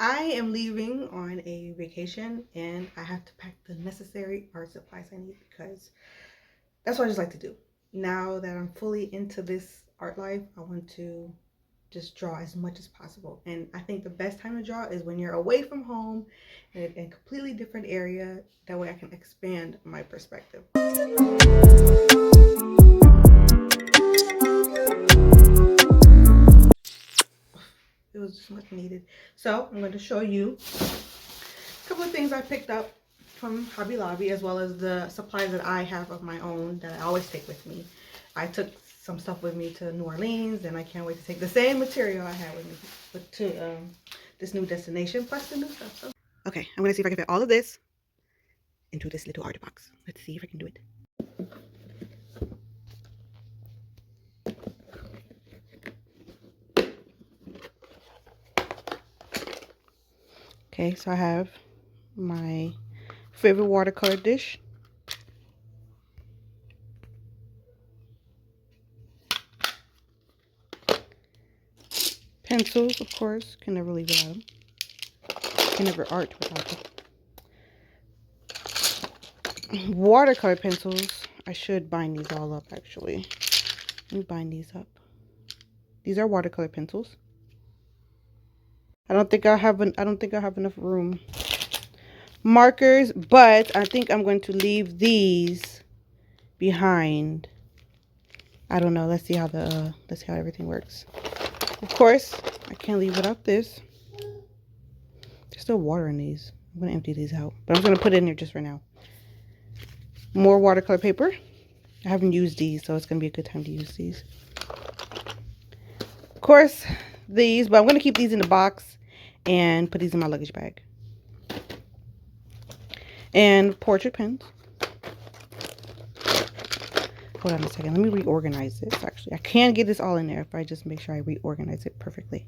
I am leaving on a vacation and I have to pack the necessary art supplies I need because that's what I just like to do. Now that I'm fully into this art life, I want to just draw as much as possible. And I think the best time to draw is when you're away from home in a completely different area. That way I can expand my perspective. It was just much needed. So I'm going to show you a couple of things I picked up from Hobby Lobby, as well as the supplies that I have of my own that I always take with me. I took some stuff with me to New Orleans, and I can't wait to take the same material I had with me to this new destination, plus the new stuff. So, okay, I'm gonna see if I can fit all of this into this little art box. Let's see if I can do it. Okay, so I have my favorite watercolor dish. Pencils, of course, can never leave without them. Can never art without them. Watercolor pencils. I should bind these all up actually. Let me bind these up. These are watercolor pencils. I don't think I have enough room. Markers, but I think I'm going to leave these behind. I don't know. Let's see how everything works. Of course, I can't leave without this. There's still water in these. I'm gonna empty these out, but I'm gonna put it in here just for now. More watercolor paper. I haven't used these, so it's gonna be a good time to use these. Of course, these, but I'm gonna keep these in the box and put these in my luggage bag. And portrait pens. Hold on a second. Let me reorganize this. Actually, I can get this all in there if I just make sure I reorganize it perfectly.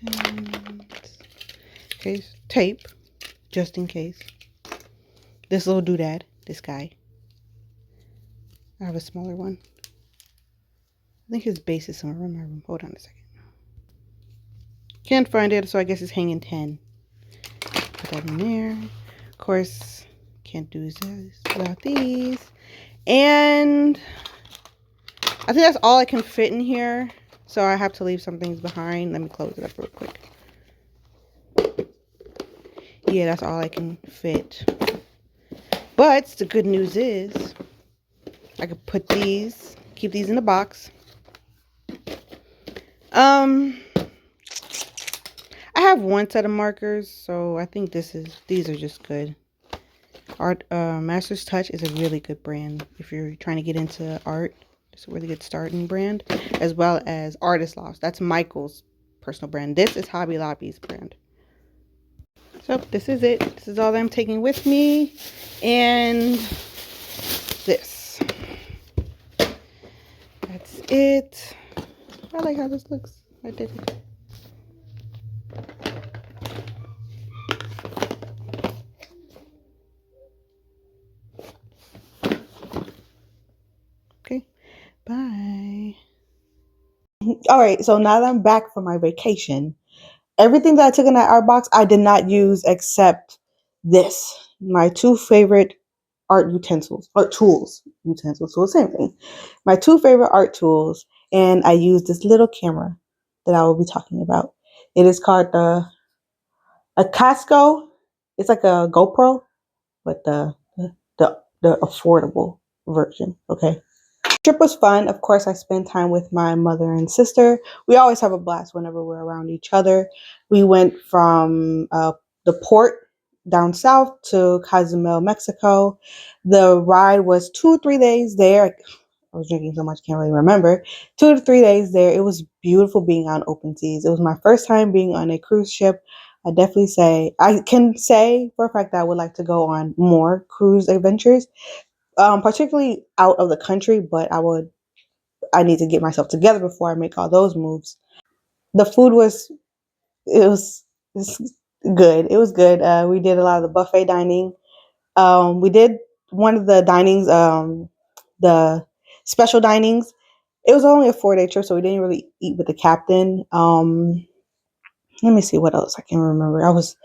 Pens. Okay, tape, just in case. This little doodad, this guy. I have a smaller one. I think his base is somewhere in my room. Hold on a second. Can't find it, so I guess it's hanging 10. Put that in there. Of course, can't do this without these. And I think that's all I can fit in here. So I have to leave some things behind. Let me close it up real quick. Yeah, that's all I can fit. But the good news is I could put these, keep these in the box. I have one set of markers, so I think these are just good. Art Master's Touch is a really good brand if you're trying to get into art. It's a really good starting brand, as well as Artist Loft. That's Michael's personal brand. This is Hobby Lobby's brand. So this is it. This is all that I'm taking with me, and this. That's it. I like how this looks. I did it. Okay. Bye. All right. So now that I'm back from my vacation, everything that I took in that art box, I did not use except this. My two favorite art utensils, art tools, utensils, so the same thing. My two favorite art tools, and I used this little camera that I will be talking about. It is called a Casco. It's like a GoPro, but the affordable version. Okay. Trip was fun. Of course, I spent time with my mother and sister. We always have a blast whenever we're around each other. We went from the port down south to Cozumel, Mexico. The ride was 2 or 3 days there. I was drinking so much, can't really remember. 2 to 3 days there. It was beautiful being on open seas. It was my first time being on a cruise ship. I can say for a fact that I would like to go on more cruise adventures, particularly out of the country, but I need to get myself together before I make all those moves. The food was good. It was good. We did a lot of the buffet dining. We did one of the dinings, the special dinings. It was only a 4-day trip, so we didn't really eat with the captain. Let me see what else I can remember. I was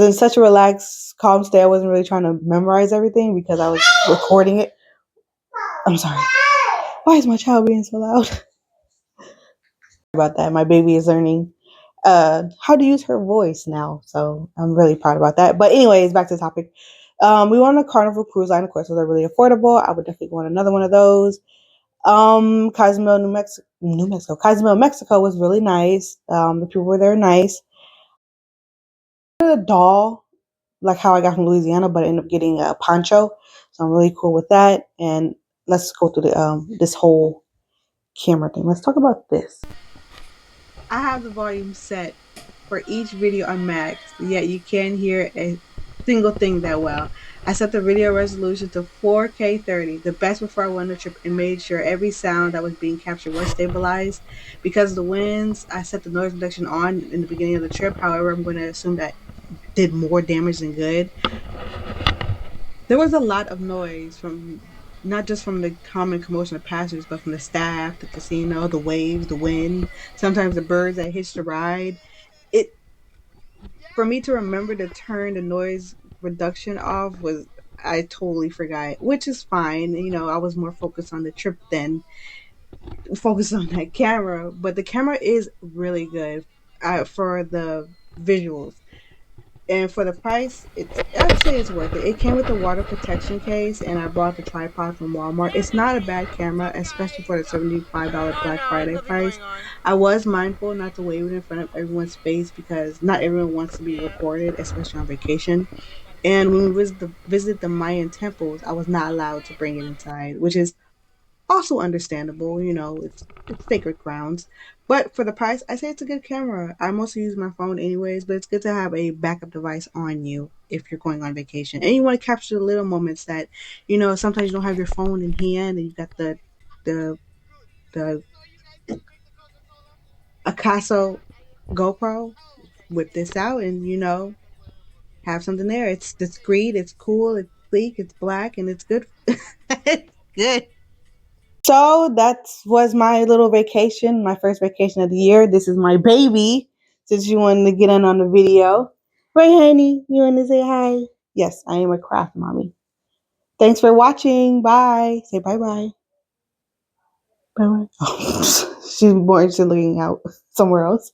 in such a relaxed, calm state. I wasn't really trying to memorize everything because I was recording it. I'm sorry. Why is my child being so loud? About that. My baby is learning how to use her voice now. So I'm really proud about that. But anyways, back to the topic. We went on a Carnival cruise line. Of course, those are really affordable. I would definitely want another one of those. Cozumel, New Mexico. Cozumel, Mexico was really nice. The people were there nice. A doll, like how I got from Louisiana, but I ended up getting a poncho. So I'm really cool with that. And let's go through the this whole camera thing. Let's talk about this. I have the volume set for each video unmaxed, yet you can't hear a single thing that well. I set the video resolution to 4K 30, the best before I went on the trip, and made sure every sound that was being captured was stabilized. Because of the winds, I set the noise reduction on in the beginning of the trip. However, I'm going to assume that did more damage than good. There was a lot of noise from not just from the common commotion of passengers, but from the staff, the casino, the waves, the wind, sometimes the birds that hitched a ride. It For me to remember to turn the noise reduction off was I totally forgot, which is fine. You know, I was more focused on the trip than focused on that camera, but the camera is really good for the visuals. And for the price, I'd say it's worth it. It came with a water protection case, and I bought the tripod from Walmart. It's not a bad camera, especially for the $75 Black Friday price. I was mindful not to wave it in front of everyone's face because not everyone wants to be recorded, especially on vacation. And when we visited the Mayan temples, I was not allowed to bring it inside, which is also understandable. You know, it's sacred grounds. But for the price, I say it's a good camera. I mostly use my phone anyways, but it's good to have a backup device on you if you're going on vacation and you want to capture the little moments that, you know, sometimes you don't have your phone in hand and you got the the Akaso GoPro. Whip this out and have something there. It's discreet, it's cool, it's sleek, it's black, and it's good. It's good. So that was my little vacation, my first vacation of the year. This is my baby, since you wanted to get in on the video. Right, honey? You want to say hi? Yes, I am a craft mommy. Thanks for watching. Bye. Say bye bye. Bye bye. Oh, she's more interested in looking out somewhere else.